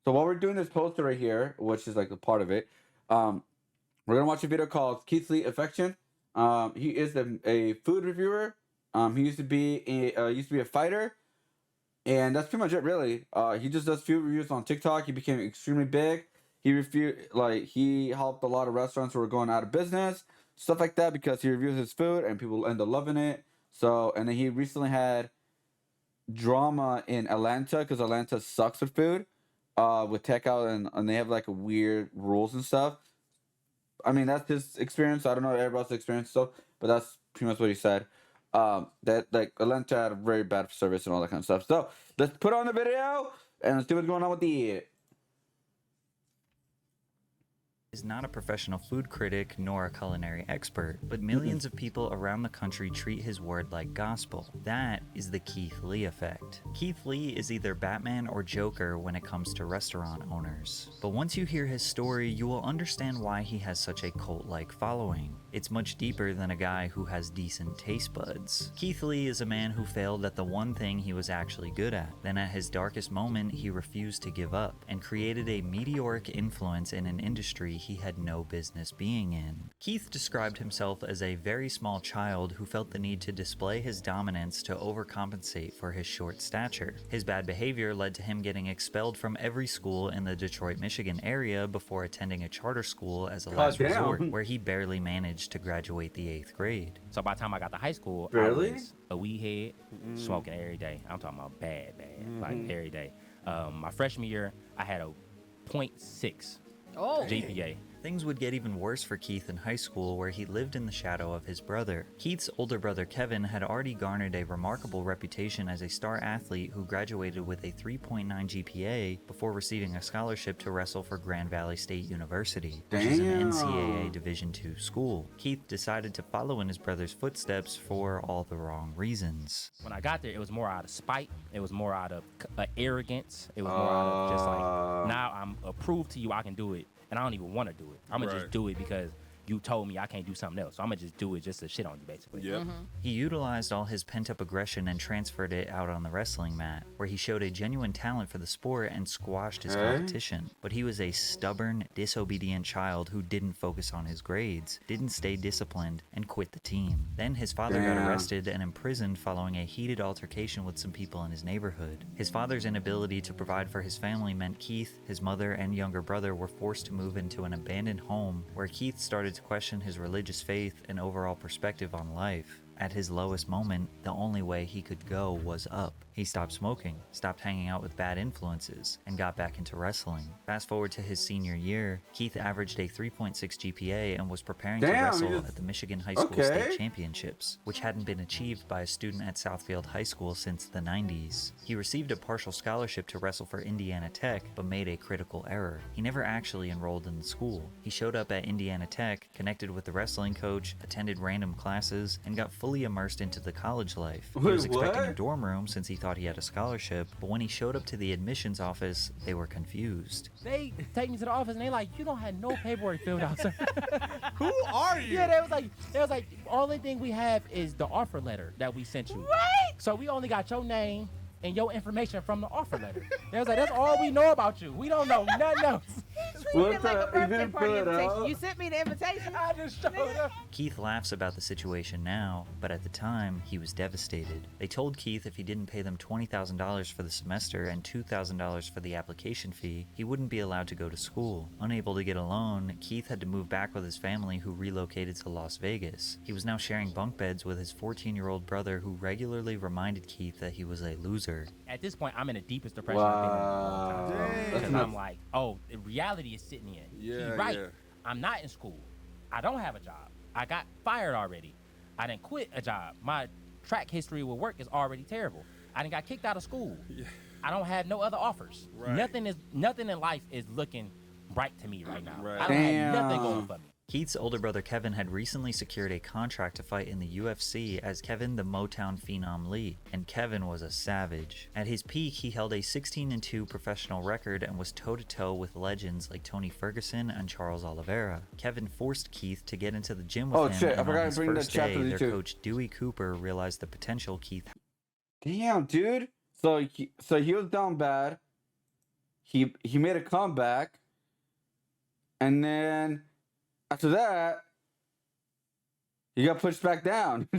So while we're doing this poster right here, which is like a part of it, we're gonna watch a video called Keith Lee Affection. He is a food reviewer. He used to be a fighter, and that's pretty much it, really. He just does food reviews on TikTok. He became extremely big. He helped a lot of restaurants who were going out of business, stuff like that, because he reviews his food and people end up loving it. So, and then he recently had drama in Atlanta because Atlanta sucks with food, with takeout, and they have like weird rules and stuff. I mean, that's his experience. I don't know everybody else's experience, so, but that's pretty much what he said. That like Atlanta had a very bad service and all that kind of stuff. So let's put on the video and let's see what's going on with the. Is not a professional food critic nor a culinary expert, but millions of people around the country treat his word like gospel. That is the Keith Lee effect. Keith Lee is either Batman or Joker when it comes to restaurant owners. But once you hear his story, you will understand why he has such a cult-like following. It's much deeper than a guy who has decent taste buds. Keith Lee is a man who failed at the one thing he was actually good at. Then at his darkest moment, he refused to give up and created a meteoric influence in an industry he had no business being in. Keith described himself as a very small child who felt the need to display his dominance to overcompensate for his short stature. His bad behavior led to him getting expelled from every school in the Detroit, Michigan area before attending a charter school as a last resort, where he barely managed to graduate the 8th grade. So by the time I got to high school, Really? I was a weed head, smoking every day. I'm talking about bad, like every day. My freshman year, I had a .6 GPA. Things would get even worse for Keith in high school, where he lived in the shadow of his brother. Keith's older brother Kevin had already garnered a remarkable reputation as a star athlete who graduated with a 3.9 GPA before receiving a scholarship to wrestle for Grand Valley State University, which is an NCAA Division II school. Keith decided to follow in his brother's footsteps for all the wrong reasons. When I got there, it was more out of spite. It was more out of arrogance. It was more out of just like, now I'm approved to you, I can do it. And I don't even want to do it. I'm going to just do it because you told me I can't do something else. So I'm going to just do it just to shit on you, basically. Yep. He utilized all his pent-up aggression and transferred it out on the wrestling mat, where he showed a genuine talent for the sport and squashed his competition. But he was a stubborn, disobedient child who didn't focus on his grades, didn't stay disciplined, and quit the team. Then his father got arrested and imprisoned following a heated altercation with some people in his neighborhood. His father's inability to provide for his family meant Keith, his mother, and younger brother were forced to move into an abandoned home, where Keith started to question his religious faith and overall perspective on life. At his lowest moment, the only way he could go was up. He stopped smoking, stopped hanging out with bad influences, and got back into wrestling. Fast forward to his senior year, Keith averaged a 3.6 GPA and was preparing to wrestle at the Michigan High School State Championships, which hadn't been achieved by a student at Southfield High School since the 90s. He received a partial scholarship to wrestle for Indiana Tech, but made a critical error. He never actually enrolled in the school. He showed up at Indiana Tech, connected with the wrestling coach, attended random classes, and got fully immersed into the college life. He was expecting a dorm room since he thought he had a scholarship, but when he showed up to the admissions office, they were confused. They take me to the office and they like, you don't have no paperwork filled out, sir. Who are you? Yeah, they was like, only thing we have is the offer letter that we sent you. Right? So we only got your name and your information from the offer letter. They was like, that's all we know about you. We don't know nothing else. You did like a birthday party invitation. You sent me the invitation. I just showed up. Keith laughs about the situation now, but at the time, he was devastated. They told Keith if he didn't pay them $20,000 for the semester and $2,000 for the application fee, he wouldn't be allowed to go to school. Unable to get a loan, Keith had to move back with his family, who relocated to Las Vegas. He was now sharing bunk beds with his 14-year-old brother, who regularly reminded Keith that he was a loser. At this point, I'm in the deepest depression I've been in a long time. Because I'm like, oh, the reality is sitting in. Yeah, He's right. yeah. I'm not in school. I don't have a job. I got fired already. I didn't quit a job. My track history with work is already terrible. I didn't got kicked out of school. Yeah. I don't have no other offers. Right. Nothing in life is looking bright to me right now. Right. I don't have nothing going for me. Keith's older brother Kevin had recently secured a contract to fight in the UFC as Kevin the Motown Phenom Lee, and Kevin was a savage. At his peak, he held a 16-2 professional record and was toe-to-toe with legends like Tony Ferguson and Charles Oliveira. Kevin forced Keith to get into the gym with him, and on his first day, their coach Dewey Cooper realized the potential Keith. Damn, dude. So he was down bad. he made a comeback, and then after that, he got pushed back down.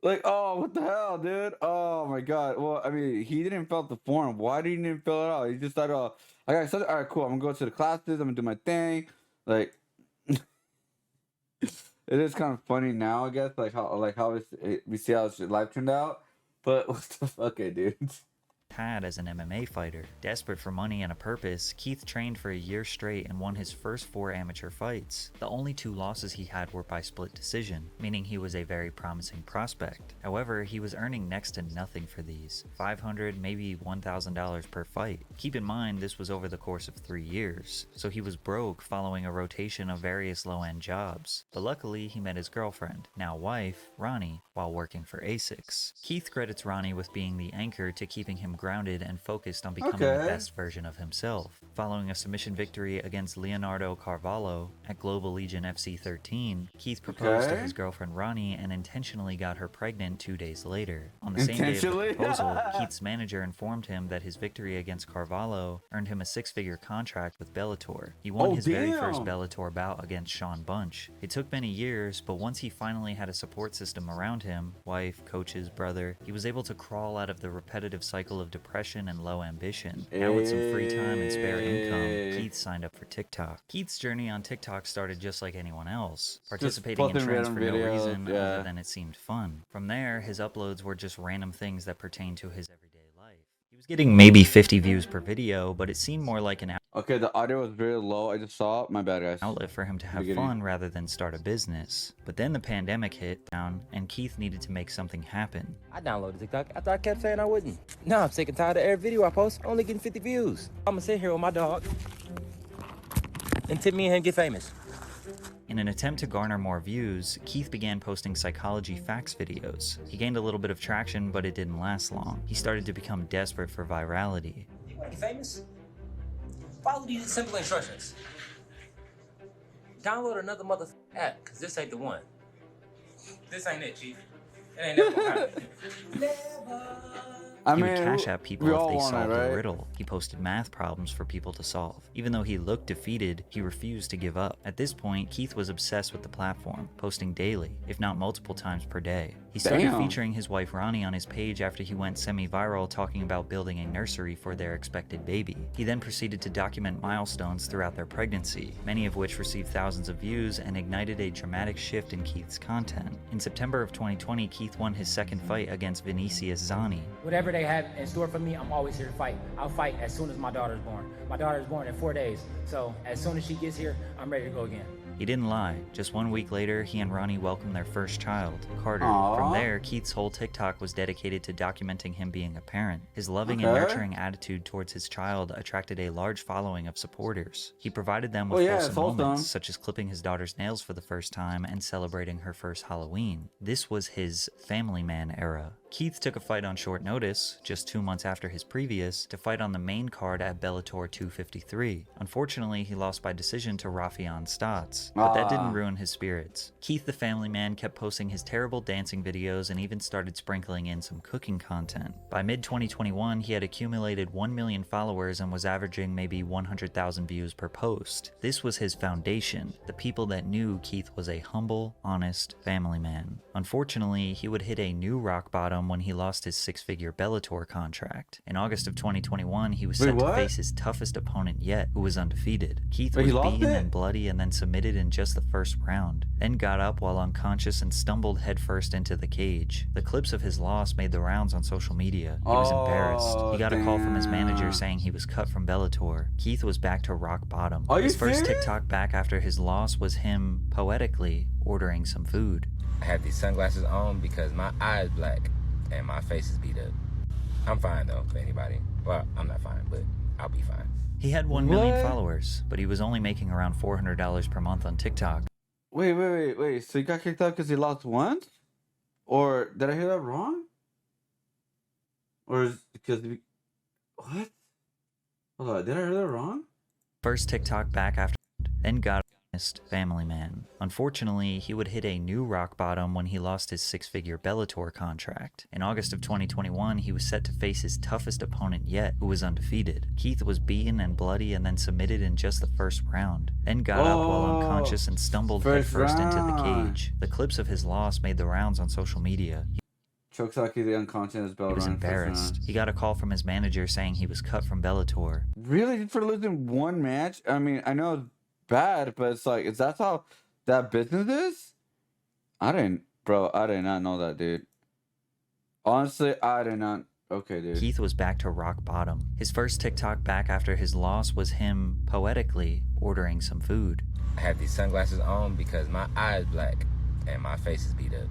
Like, oh, what the hell, dude? Oh my god. Well, I mean, he didn't fill out the form. Why didn't he fill it out? He just thought, oh, I got study. All right, cool. I'm gonna go to the classes. I'm gonna do my thing. Like, it is kind of funny now, I guess. We see how his life turned out. But what the fuck, dude? Had as an MMA fighter. Desperate for money and a purpose, Keith trained for a year straight and won his first 4 amateur fights. The only 2 losses he had were by split decision, meaning he was a very promising prospect. However, he was earning next to nothing for these, $500, maybe $1,000 per fight. Keep in mind, this was over the course of 3 years, so he was broke following a rotation of various low-end jobs. But luckily, he met his girlfriend, now wife, Ronnie, while working for ASICS. Keith credits Ronnie with being the anchor to keeping him grounded and focused on becoming the best version of himself. Following a submission victory against Leonardo Carvalho at Global Legion FC 13, Keith proposed to his girlfriend Ronnie and intentionally got her pregnant 2 days later. On the same day of the proposal, Keith's manager informed him that his victory against Carvalho earned him a 6-figure contract with Bellator. He won his very first Bellator bout against Sean Bunch. It took many years, but once he finally had a support system around him, wife, coaches, brother, he was able to crawl out of the repetitive cycle of depression and low ambition. Now with some free time and spare income, Keith signed up for TikTok. Keith's journey on TikTok started just like anyone else, participating in trends for no reason other than it seemed fun. From there, his uploads were just random things that pertained to his everyday life. He was getting maybe 50 views per video, but it seemed more like an Okay, the audio was very low. I just saw it. My bad, guys. outlet for him to have fun rather than start a business. But then the pandemic hit down, and Keith needed to make something happen. I downloaded TikTok after I kept saying I wouldn't. Now I'm sick and tired of every video I post only getting 50 views. I'm gonna sit here with my dog and tip me and him get famous. In an attempt to garner more views, Keith began posting psychology facts videos. He gained a little bit of traction, but it didn't last long. He started to become desperate for virality. You wanna get famous? Follow these simple instructions. Download another app, cause this ain't the one. This ain't it, Chief. It ain't never gonna happen. He would cash out people if they solved a riddle. He posted math problems for people to solve. Even though he looked defeated, he refused to give up. At this point, Keith was obsessed with the platform, posting daily, if not multiple times per day. He started featuring his wife Ronnie on his page after he went semi-viral talking about building a nursery for their expected baby. He then proceeded to document milestones throughout their pregnancy, many of which received thousands of views and ignited a dramatic shift in Keith's content. In September of 2020, Keith won his second fight against Vinicius Zani. Whatever they have in store for me, I'm always here to fight. I'll fight as soon as my daughter's born. My daughter is born in 4 days, so as soon as she gets here, I'm ready to go again. He didn't lie. Just 1 week later, he and Ronnie welcomed their first child, Carter. From there, Keith's whole TikTok was dedicated to documenting him being a parent. His loving and nurturing attitude towards his child attracted a large following of supporters. He provided them with wholesome moments, such as clipping his daughter's nails for the first time and celebrating her first Halloween. This was his family man era. Keith took a fight on short notice, just 2 months after his previous, to fight on the main card at Bellator 253. Unfortunately, he lost by decision to Rafion Stotts, but that didn't ruin his spirits. Keith the family man kept posting his terrible dancing videos and even started sprinkling in some cooking content. By mid-2021, he had accumulated 1 million followers and was averaging maybe 100,000 views per post. This was his foundation, the people that knew Keith was a humble, honest family man. Unfortunately, he would hit a new rock bottom when he lost his 6-figure Bellator contract. In August of 2021, he was set to face his toughest opponent yet, who was undefeated. Keith was beaten and bloody and then submitted in just the first round, then got up while unconscious and stumbled headfirst into the cage. The clips of his loss made the rounds on social media. He was embarrassed. He got a call from his manager saying he was cut from Bellator. Keith was back to rock bottom. His first TikTok back after his loss was him, poetically, ordering some food. I have these sunglasses on because my eye is black and my face is beat up. I'm fine though, for anybody. Well, I'm not fine, but I'll be fine. He had 1 million followers, but he was only making around $400 per month on TikTok. Wait. So he got kicked out because he lost once? Or did I hear that wrong? Or is it because what? Hold on, did I hear that wrong? First TikTok back after, then got family man. Unfortunately, he would hit a new rock bottom when he lost his six-figure Bellator contract. In August of 2021, he was set to face his toughest opponent yet, who was undefeated. Keith was beaten and bloody and then submitted in just the first round, then got up while unconscious and stumbled headfirst into the cage. The clips of his loss made the rounds on social media. Chokesaki the unconscious belt. He was embarrassed. He got a call from his manager saying he was cut from Bellator. Really? For losing one match? I mean, I know bad, but it's like, is that how that business is? I did not know that, dude. Honestly, I did not. Okay, dude. Keith was back to rock bottom. His first TikTok back after his loss was him, poetically, ordering some food. I have these sunglasses on because my eye is black and my face is beat up.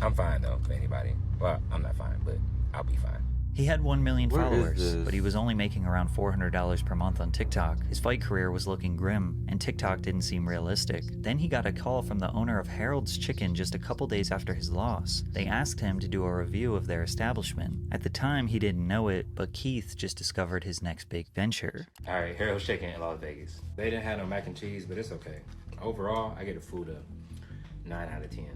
I'm fine though, for anybody. Well, I'm not fine, but I'll be fine. He had 1 million Where followers, is this? but he was only making around $400 per month on TikTok. His fight career was looking grim, and TikTok didn't seem realistic. Then he got a call from the owner of Harold's Chicken just a couple days after his loss. They asked him to do a review of their establishment. At the time, he didn't know it, but Keith just discovered his next big venture. All right, Harold's Chicken in Las Vegas. They didn't have no mac and cheese, but it's okay. Overall, I get the food a 9 out of 10.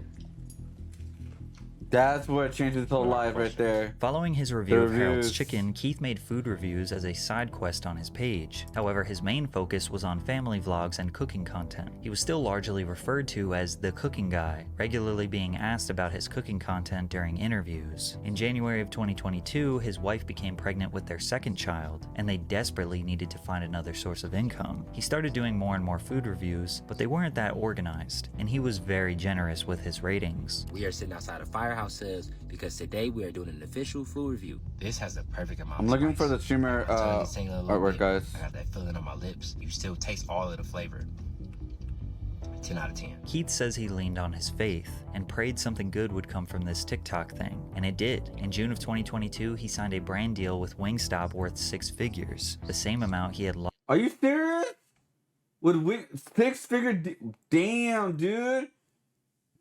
That's what changed his whole life right there. Following his review of Harold's Chicken, Keith made food reviews as a side quest on his page. However, his main focus was on family vlogs and cooking content. He was still largely referred to as the cooking guy, regularly being asked about his cooking content during interviews. In January of 2022, his wife became pregnant with their second child, and they desperately needed to find another source of income. He started doing more and more food reviews, but they weren't that organized, and he was very generous with his ratings. We are sitting outside of Firehouse Subs because today we are doing an official food review. This has a perfect amount. I'm looking for the streamer artwork, guys. I got that feeling on my lips. You still taste all of the flavor. 10 out of 10. Keith says he leaned on his faith and prayed something good would come from this TikTok thing, and it did. In June of 2022, he signed a brand deal with Wingstop worth 6 figures, the same amount he had lost. Are you serious? With 6-figure? Damn, dude.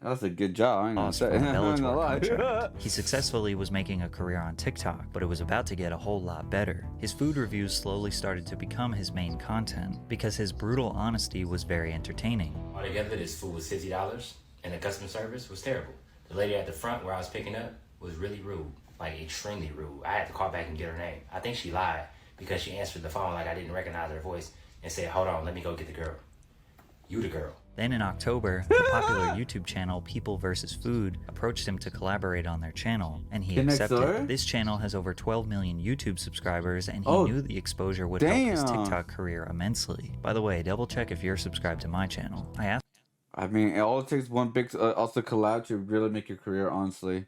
That's a good job. I ain't gonna say. From the I'm not gonna Bellator lie. contract. He successfully was making a career on TikTok, but it was about to get a whole lot better. His food reviews slowly started to become his main content because his brutal honesty was very entertaining. Altogether, this food was $50, and the customer service was terrible. The lady at the front where I was picking up was really rude, like extremely rude. I had to call back and get her name. I think she lied because she answered the phone like I didn't recognize her voice and said, "Hold on, let me go get the girl." You the girl. Then in October, the popular YouTube channel People vs. Food approached him to collaborate on their channel, and he accepted. This channel has over 12 million YouTube subscribers, and he knew the exposure would help his TikTok career immensely. By the way, double check if you're subscribed to my channel. I mean, it all takes one big also collab to really make your career, honestly.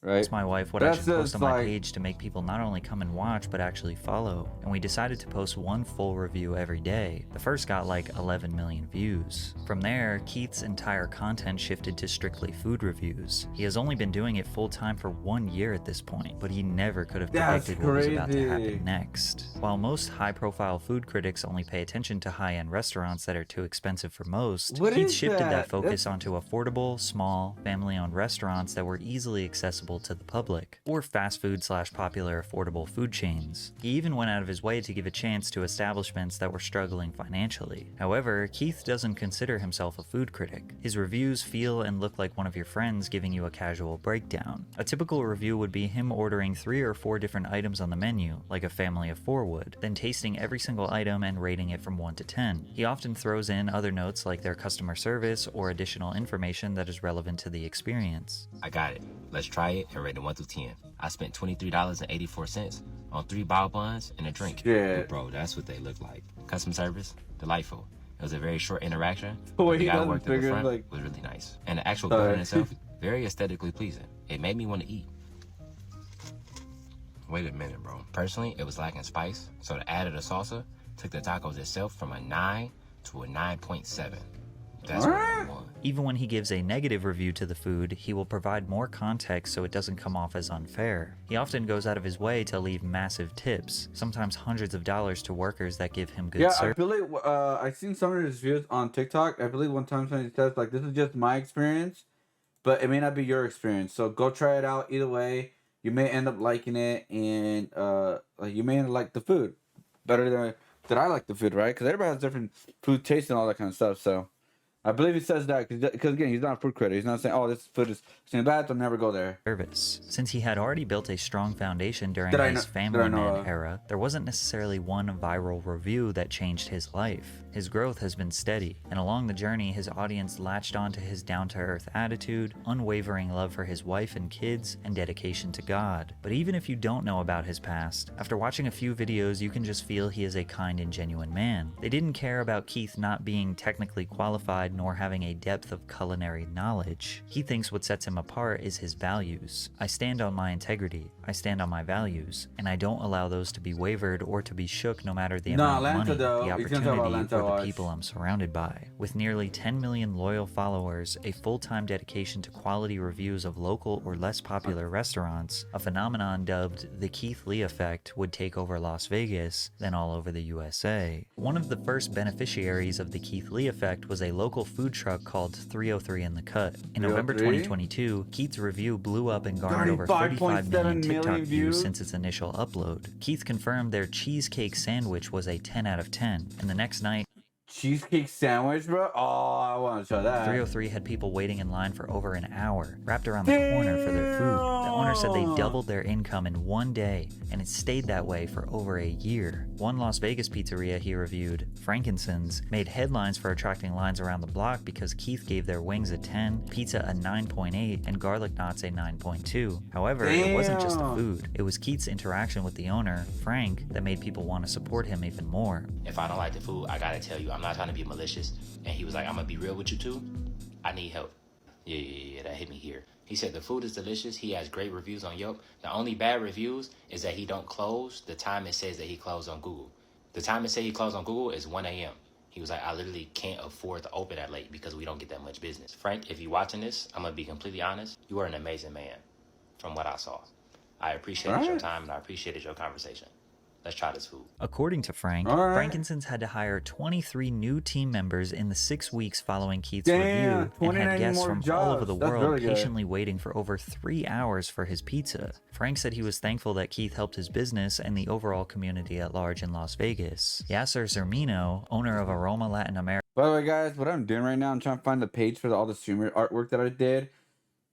Right? Asked my wife what I should post on my page to make people not only come and watch, but actually follow. And we decided to post one full review every day. The first got like 11 million views. From there, Keith's entire content shifted to strictly food reviews. He has only been doing it full time for 1 year at this point, but he never could have predicted what was about to happen next. While most high-profile food critics only pay attention to high-end restaurants that are too expensive for most, Keith shifted that focus onto affordable, small, family-owned restaurants that were easily accessible to the public, or fast food / popular affordable food chains. He even went out of his way to give a chance to establishments that were struggling financially. However, Keith doesn't consider himself a food critic. His reviews feel and look like one of your friends giving you a casual breakdown. A typical review would be him ordering 3 or 4 different items on the menu, like a family of 4 would, then tasting every single item and rating it from 1 to 10. He often throws in other notes like their customer service or additional information that is relevant to the experience. I got it. Let's try it and rate it 1 through 10. I spent $23.84 on 3 bao buns and a drink. Yeah. Bro, that's what they look like. Customer service, delightful. It was a very short interaction. Oh, the guy who worked at the front was really nice. And the actual building itself, very aesthetically pleasing. It made me want to eat. Wait a minute, bro. Personally, it was lacking spice, so the add of the salsa took the tacos itself from a 9 to a 9.7. That's what I want. Even when he gives a negative review to the food, he will provide more context so it doesn't come off as unfair. He often goes out of his way to leave massive tips, sometimes hundreds of dollars to workers that give him good service. I believe I've seen some of his views on TikTok. I believe one time somebody says like, "This is just my experience, but it may not be your experience. So go try it out. Either way, you may end up liking it, and you may end up like the food better than I like the food, right? Because everybody has different food tastes and all that kind of stuff. So I believe he says that because again, he's not a food critic. He's not saying, "Oh, this food is bad, I'll never go there." Service. Since he had already built a strong foundation during Did I his know- family did I know man that? era, there wasn't necessarily one viral review that changed his life. His growth has been steady, and along the journey, his audience latched onto his down-to-earth attitude, unwavering love for his wife and kids, and dedication to God. But even if you don't know about his past, after watching a few videos, you can just feel he is a kind and genuine man. They didn't care about Keith not being technically qualified nor having a depth of culinary knowledge. He thinks what sets him apart is his values. I stand on my integrity, I stand on my values, and I don't allow those to be wavered or to be shook no matter the amount of money, the opportunity, or the people I'm surrounded by. With nearly 10 million loyal followers, a full-time dedication to quality reviews of local or less popular restaurants, a phenomenon dubbed the Keith Lee effect would take over Las Vegas, then all over the USA. One of the first beneficiaries of the Keith Lee effect was a local food truck called 303 in the Cut. In November 303? 2022, Keith's review blew up and garnered over 35 million 35.7 TikTok million views views since its initial upload. Keith confirmed their cheesecake sandwich was a 10 out of 10, and the next night, Cheesecake sandwich, bro. Oh, I want to try that. 303 had people waiting in line for over an hour, wrapped around the corner for their food. The owner said they doubled their income in one day, and it stayed that way for over a year. One Las Vegas pizzeria he reviewed, Frankincense, made headlines for attracting lines around the block because Keith gave their wings a 10, pizza a 9.8, and garlic knots a 9.2. However, it wasn't just the food. It was Keith's interaction with the owner, Frank, that made people want to support him even more. If I don't like the food, I gotta tell you, I'm not trying to be malicious. And he was like, I'm gonna be real with you too. I need help. Yeah, that hit me here. He said the food is delicious. He has great reviews on Yelp. The only bad reviews is that he don't close the time it says that he closed on Google. The time it says he closed on Google is 1 a.m. He was like, I literally can't afford to open that late because we don't get that much business. Frank, if you're watching this, I'm gonna be completely honest. You are an amazing man from what I saw. I appreciated your time and I appreciated your conversation. Let's try this food. According to Frank, Frankincense had to hire 23 new team members in the 6 weeks following Keith's review, and had guests from all over the world patiently waiting for over 3 hours for his pizza. Frank said he was thankful that Keith helped his business and the overall community at large in Las Vegas. Yasser Zermino, owner of Aroma Latin America. By the way, guys, what I'm doing right now, I'm trying to find the page for all the streamer artwork that I did,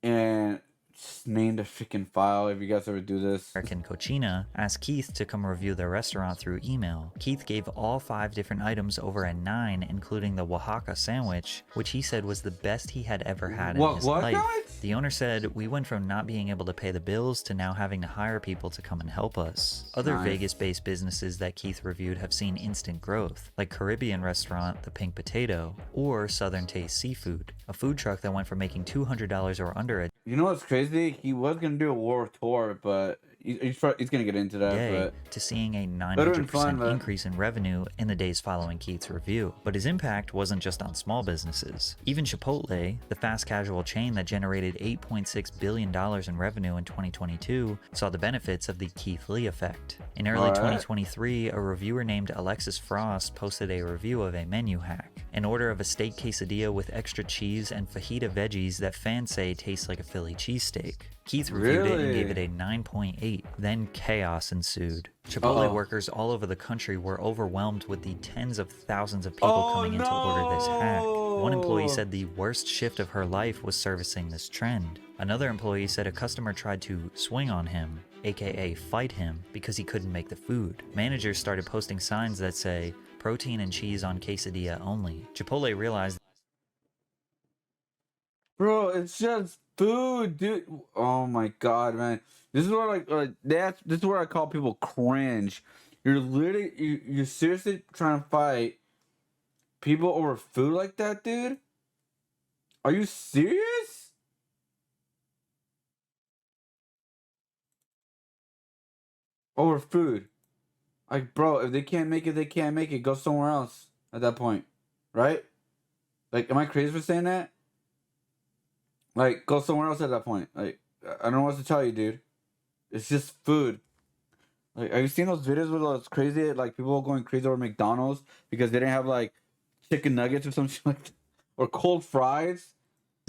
and just name the freaking file if you guys ever do this. American Cochina asked Keith to come review their restaurant through email. Keith gave all 5 different items over a 9, including the Oaxaca sandwich, which he said was the best he had ever had in his life. The owner said, we went from not being able to pay the bills to now having to hire people to come and help us. Other Vegas-based businesses that Keith reviewed have seen instant growth, like Caribbean restaurant The Pink Potato, or Southern Taste Seafood, a food truck that went from making $200 or under a You know what's crazy? He was gonna do a war tour, but he's gonna get into that. day But to seeing a 900% increase in revenue in the days following Keith's review. But his impact wasn't just on small businesses. Even Chipotle, the fast casual chain that generated $8.6 billion in revenue in 2022, saw the benefits of the Keith Lee effect. In early 2023, a reviewer named Alexis Frost posted a review of a menu hack. An order of a steak quesadilla with extra cheese and fajita veggies that fans say tastes like a Philly cheesesteak. Keith reviewed it and gave it a 9.8. Then chaos ensued. Chipotle workers all over the country were overwhelmed with the tens of thousands of people coming in to order this hack. One employee said the worst shift of her life was servicing this trend. Another employee said a customer tried to swing on him, aka fight him, because he couldn't make the food. Managers started posting signs that say, protein and cheese on quesadilla only. Chipotle realized, bro, it's just food, dude. Oh my god, man. This is where this is where I call people cringe. You're literally you're seriously trying to fight people over food like that, dude? Are you serious? Over food. Like, bro, if they can't make it, they can't make it. Go somewhere else at that point. Right? Like, am I crazy for saying that? Like, go somewhere else at that point. Like, I don't know what to tell you, dude. It's just food. Like, have you seen those videos where those crazy, like, people going crazy over McDonald's because they didn't have, like, chicken nuggets or something like that? Or cold fries?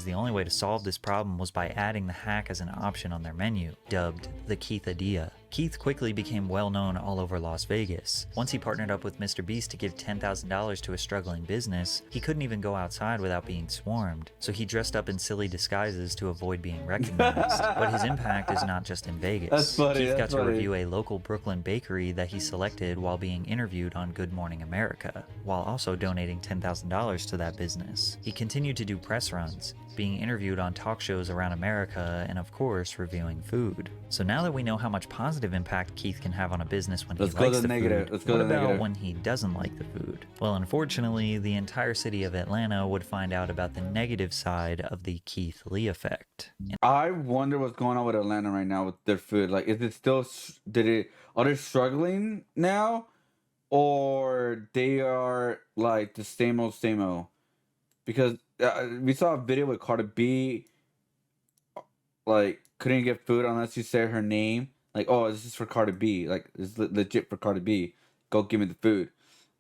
the only way to solve this problem was by adding the hack as an option on their menu, dubbed the Keithadilla. Keith quickly became well known all over Las Vegas. Once he partnered up with Mr. Beast to give $10,000 to a struggling business, he couldn't even go outside without being swarmed, so he dressed up in silly disguises to avoid being recognized. But his impact is not just in Vegas. That's funny, Keith got that's to funny. review a local Brooklyn bakery that he selected while being interviewed on Good Morning America, while also donating $10,000 to that business. He continued to do press runs, being interviewed on talk shows around America, and of course, reviewing food. So now that we know how much positive impact Keith can have on a business when he likes the food, what about when he doesn't like the food? Well, unfortunately, the entire city of Atlanta would find out about the negative side of the Keith Lee effect. I wonder what's going on with Atlanta right now with their food. Like, is it still? Are they struggling now, or they are like the same old, same old? Because we saw a video with Cardi B, like, couldn't get food unless you say her name. Like, oh, this is for Cardi B. Like, it's legit for Cardi B. Go give me the food.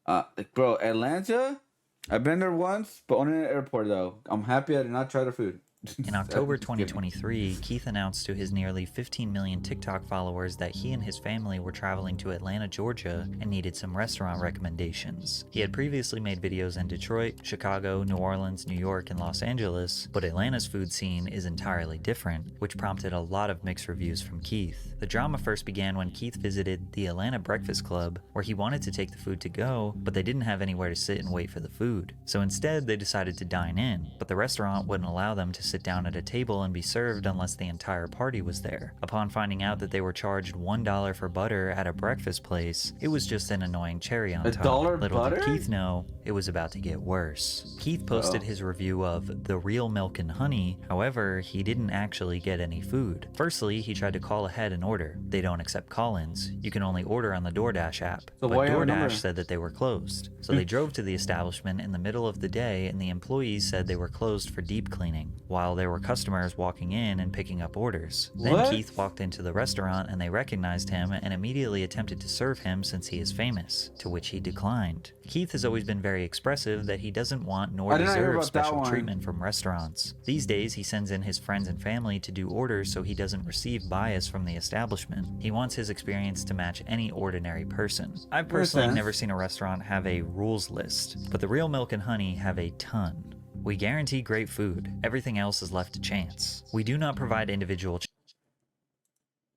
Like, bro, Atlanta, I've been there once, but only in the airport, though. I'm happy I did not try their food. In October 2023, Keith announced to his nearly 15 million TikTok followers that he and his family were traveling to Atlanta, Georgia, and needed some restaurant recommendations. He had previously made videos in Detroit, Chicago, New Orleans, New York, and Los Angeles, but Atlanta's food scene is entirely different, which prompted a lot of mixed reviews from Keith. The drama first began when Keith visited the Atlanta Breakfast Club, where he wanted to take the food to go, but they didn't have anywhere to sit and wait for the food. So instead, they decided to dine in, but the restaurant wouldn't allow them to sit down at a table and be served unless the entire party was there. Upon finding out that they were charged $1 for butter at a breakfast place, it was just an annoying cherry on top. $1 Little butter? did Keith know, it was about to get worse. Keith posted his review of The Real Milk and Honey, however, he didn't actually get any food. Firstly, he tried to call ahead and order. They don't accept call-ins. You can only order on the DoorDash app. So But why have a number? DoorDash said that they were closed. So they drove to the establishment in the middle of the day, and the employees said they were closed for deep cleaning, while there were customers walking in and picking up orders. Then What? Keith walked into the restaurant and they recognized him and immediately attempted to serve him since he is famous, to which he declined. Keith has always been very expressive that he doesn't want nor I did not hear deserve about that special one. treatment from restaurants. These days, he sends in his friends and family to do orders so he doesn't receive bias from the establishment. He wants his experience to match any ordinary person. I've personally sense. never seen a restaurant have a rules list, but the Real Milk and Honey have a ton. We guarantee great food. Everything else is left to chance. We do not provide individual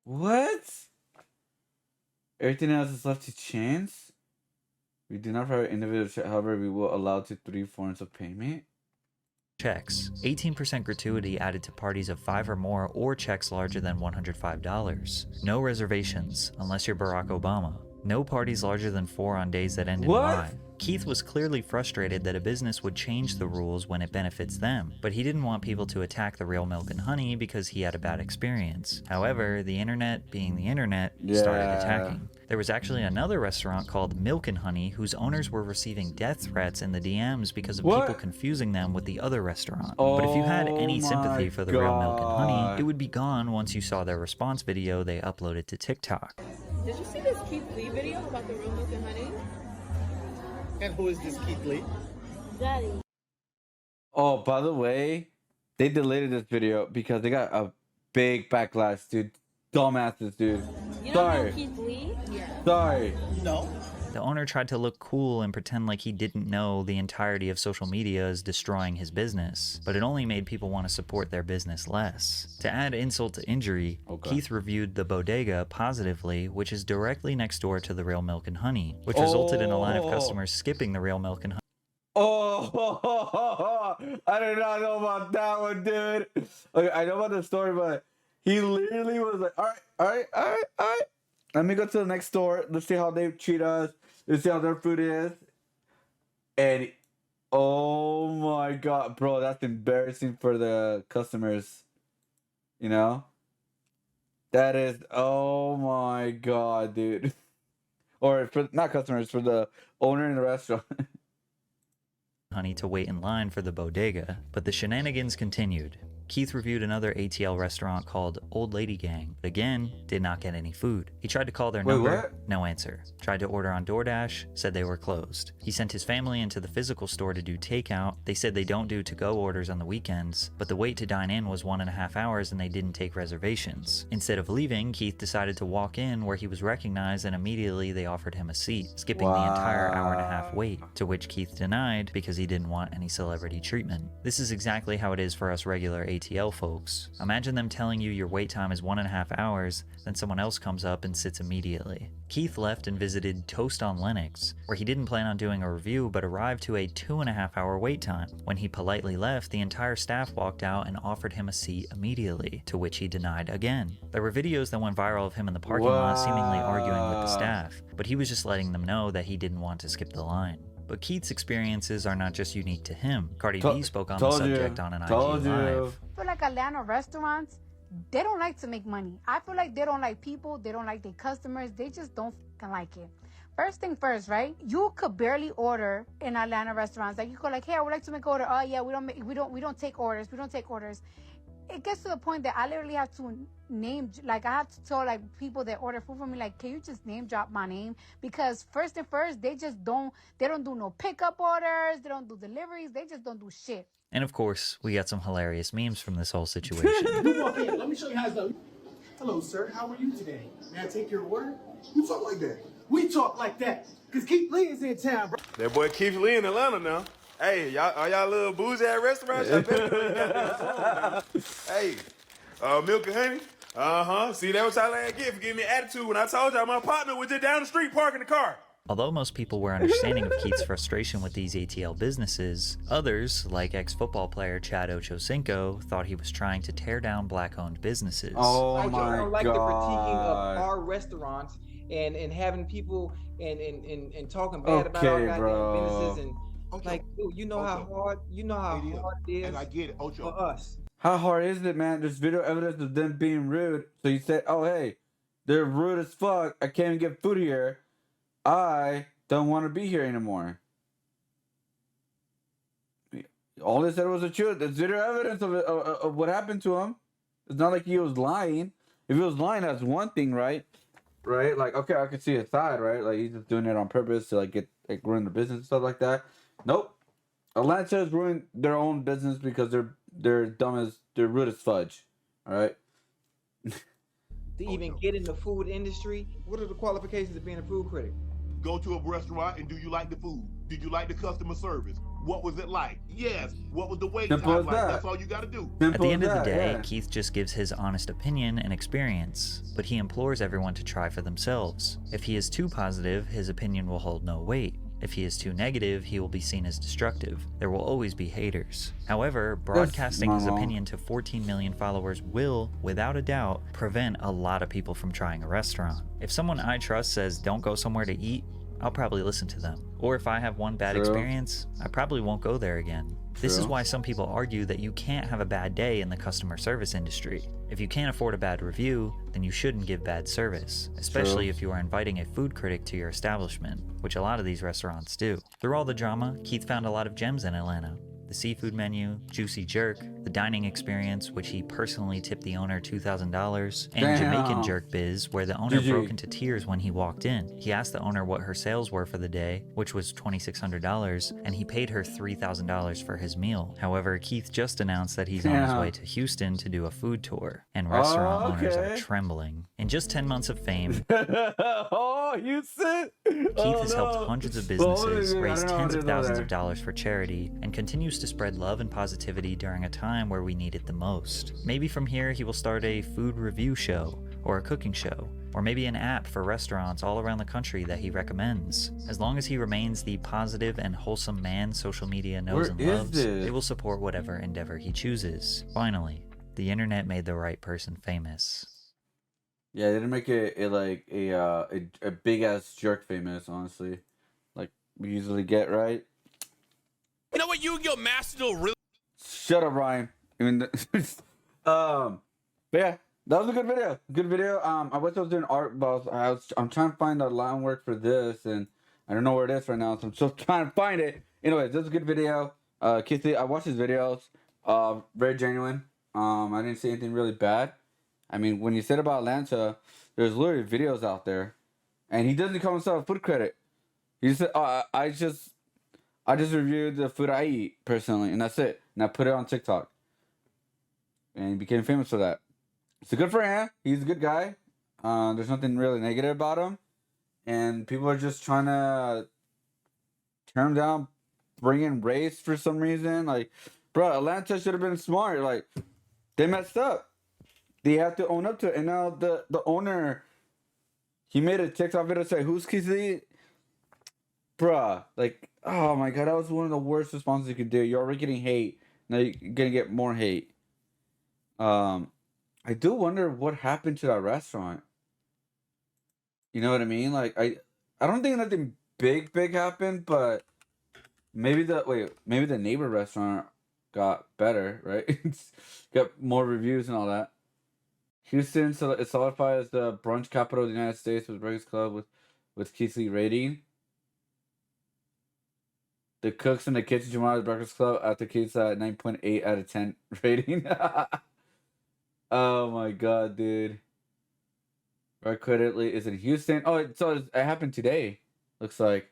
What? Everything else is left to chance? We do not provide individual, however, we will allow to 3 forms of payment. checks, 18% gratuity added to parties of 5 or more or checks larger than $105. No reservations, unless you're Barack Obama. No parties larger than 4 on days that end in What? Y. Keith was clearly frustrated that a business would change the rules when it benefits them, but he didn't want people to attack the Real Milk and Honey because he had a bad experience. However, the internet, being the internet, started Yeah. attacking. There was actually another restaurant called Milk and Honey whose owners were receiving death threats in the DMs because of What? people confusing them with the other restaurant. But if you had any Oh sympathy my for the Real Milk and Honey, God. it would be gone once you saw their response video they uploaded to TikTok. Did you see this Keith Lee video about the real milk and honey? And who is this Keith Lee? Daddy. Oh, by the way, they deleted this video because they got a big backlash, dude. Dumbasses, dude. You don't Sorry. know Keith Lee? Yeah. Sorry. No. The owner tried to look cool and pretend like he didn't know the entirety of social media is destroying his business, but it only made people want to support their business less. To add insult to injury, Okay. Keith reviewed the bodega positively, which is directly next door to the Real Milk and Honey, which resulted in a line of Oh. customers skipping the Real Milk and Honey. Oh, I did not know about that one, dude. Okay, I know about the story, but he literally was like, all right. Let me go to the next store. Let's see how they treat us. Let's see how their food is. And, oh my God, bro, that's embarrassing for the customers. You know? That is, oh my God, dude. Or for, not customers, for the owner in the restaurant. Honey to wait in line for the bodega, but the shenanigans continued. Keith reviewed another ATL restaurant called Old Lady Gang, but again, did not get any food. He tried to call their number, what? no answer. Tried to order on DoorDash, said they were closed. He sent his family into the physical store to do takeout. They said they don't do to-go orders on the weekends, but the wait to dine in was 1.5 hours and they didn't take reservations. Instead of leaving, Keith decided to walk in where he was recognized and immediately they offered him a seat, skipping the entire hour-and-a-half wait, to which Keith denied because he didn't want any celebrity treatment. This is exactly how it is for us regular ATL folks. Imagine them telling you your wait time is 1.5 hours, then someone else comes up and sits immediately. Keith left and visited Toast on Lennox, where he didn't plan on doing a review but arrived to a 2.5 hour wait time. When he politely left, the entire staff walked out and offered him a seat immediately, to which he denied again. There were videos that went viral of him in the parking lot seemingly arguing with the staff, but he was just letting them know that he didn't want to skip the line. But Keith's experiences are not just unique to him. Cardi B spoke on the subject on an IG Live. I feel like Atlanta restaurants, they don't like to make money. I feel like they don't like people. They don't like their customers. They just don't fucking like it. First thing first, right? You could barely order in Atlanta restaurants. Like you go like, hey, I would like to make an order. Oh yeah, we don't take orders. We don't take orders. It gets to the point that I literally have to name, like I have to tell like people that order food from me, like, can you just name drop my name? Because first and first, they don't do no pickup orders. They don't do deliveries. They just don't do shit. And of course, we got some hilarious memes from this whole situation. You walk in. Let me show you how it's done. Hello, sir. How are you today? May I take your order? You talk like that. We talk like that. Because Keith Lee is in town, bro. That boy Keith Lee in Atlanta now. Hey, y'all, are y'all little boozy at restaurants? Y'all better put that Hey, milk and honey? Uh-huh. See, that was how I get for giving me attitude when I told y'all my partner was just down the street parking the car. Although most people were understanding of Keith's frustration with these ATL businesses, others, like ex-football player Chad Ochocinco, thought he was trying to tear down black-owned businesses. Oh my I don't like the critiquing God. of our restaurants and having people and talking bad about our goddamn businesses and like, dude, you know how hard it is, and I get it, Ocho. for us. How hard is it, man? There's video evidence of them being rude. So you said, oh, hey, they're rude as fuck. I can't even get food here. I don't want to be here anymore. All they said was the truth. There's video evidence of what happened to him. It's not like he was lying. If he was lying, that's one thing, right? Right? Like, okay, I could see his side, right? Like, he's just doing it on purpose to, like, ruin the business and stuff like that. Nope. Atlanta has ruined their own business because they're dumb as, they're rude as fudge. All right? To even get in the food industry, what are the qualifications of being a food critic? Go to a restaurant and do you like the food? Did you like the customer service? What was it like? Yes. What was the wait time like? That's all you got to do. At the end of the day, Keith just gives his honest opinion and experience, but he implores everyone to try for themselves. If he is too positive, his opinion will hold no weight. If he is too negative, he will be seen as destructive. There will always be haters. However, broadcasting his opinion to 14 million followers will, without a doubt, prevent a lot of people from trying a restaurant. If someone I trust says don't go somewhere to eat, I'll probably listen to them. Or if I have one bad experience, I probably won't go there again. This is why some people argue that you can't have a bad day in the customer service industry. If you can't afford a bad review, then you shouldn't give bad service, especially if you are inviting a food critic to your establishment, which a lot of these restaurants do. Through all the drama, Keith found a lot of gems in Atlanta. The seafood menu, juicy jerk, the dining experience, which he personally tipped the owner $2,000, and Jamaican jerk biz, where the owner broke into tears when he walked in. He asked the owner what her sales were for the day, which was $2,600, and he paid her $3,000 for his meal. However, Keith just announced that he's on his way to Houston to do a food tour, and restaurant owners are trembling. In just 10 months of fame, Houston! Keith has helped hundreds of businesses, raise tens of thousands of dollars for charity, and continues to spread love and positivity during a time where we need it the most. Maybe from here he will start a food review show, or a cooking show, or maybe an app for restaurants all around the country that he recommends. As long as he remains the positive and wholesome man social media knows and loves, it will support whatever endeavor he chooses. Finally, the internet made the right person famous. Yeah, they didn't make a big ass jerk famous, honestly. Like we usually get, right? You know what? You and your master don't really. Shut up, Ryan. But yeah, that was a good video. Good video. I wish I was doing art, but I'm trying to find the line work for this, and I don't know where it is right now, so I'm still trying to find it. Anyways, this is a good video. Keith Lee, I watched his videos. Very genuine. I didn't see anything really bad. I mean, when you said about Atlanta, there's literally videos out there, and he doesn't call himself food credit. He said, "Oh, I just reviewed the food I eat personally, and that's it. And I put it on TikTok, and he became famous for that. So good for him. He's a good guy. There's nothing really negative about him, and people are just trying to turn him down, bring in race for some reason. Like, bro, Atlanta should have been smart. Like, they messed up. They have to own up to it. And now the owner, he made a TikTok video say, "Who's Kizzy?" Bruh, like, oh my god, that was one of the worst responses you could do. You're already getting hate. Now you're gonna get more hate. I do wonder what happened to that restaurant. You know what I mean? Like, I don't think nothing big happened, but maybe the neighbor restaurant got better, right? It's got more reviews and all that. Houston, so it's solidified as the brunch capital of the United States with Breakfast Club with Keith Lee rating. The cooks in the kitchen tomorrow at the Breakfast Club after Keith's 9.8 out of 10 rating. Oh my god, dude. Right credit is in Houston. Oh, it happened today. Looks like.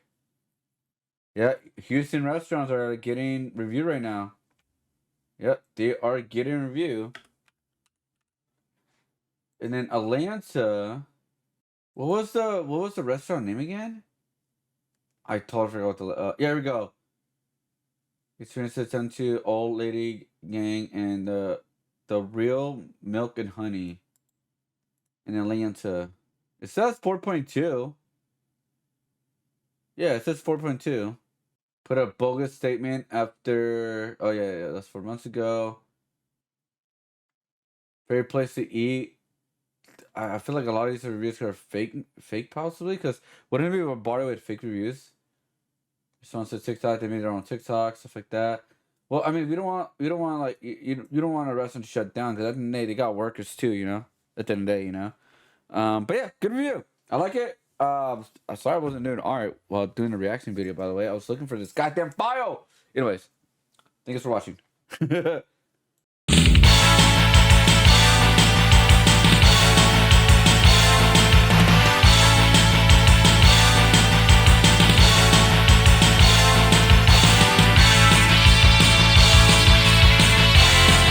Yeah, Houston restaurants are getting review right now. Yep, they are getting review. And then Atlanta. What was the restaurant name again? I totally forgot what the yeah, here we go. Experience attempt to Old Lady Gang and the Real Milk and Honey in Atlanta. It says 4.2. Yeah, it says 4.2. Put a bogus statement after. Oh yeah, that's 4 months ago. Favorite place to eat. I feel like a lot of these reviews are fake possibly, because wouldn't it be bought it with fake reviews? Someone said TikTok, they made their own TikTok, stuff like that. Well, I mean, we don't want like you don't want a restaurant to shut down, because at the end of the day they got workers too, you know. At the end of the day, you know. But yeah, good review. I like it. I'm sorry I wasn't doing art while doing the reaction video. By the way, I was looking for this goddamn file. Anyways, thanks for watching.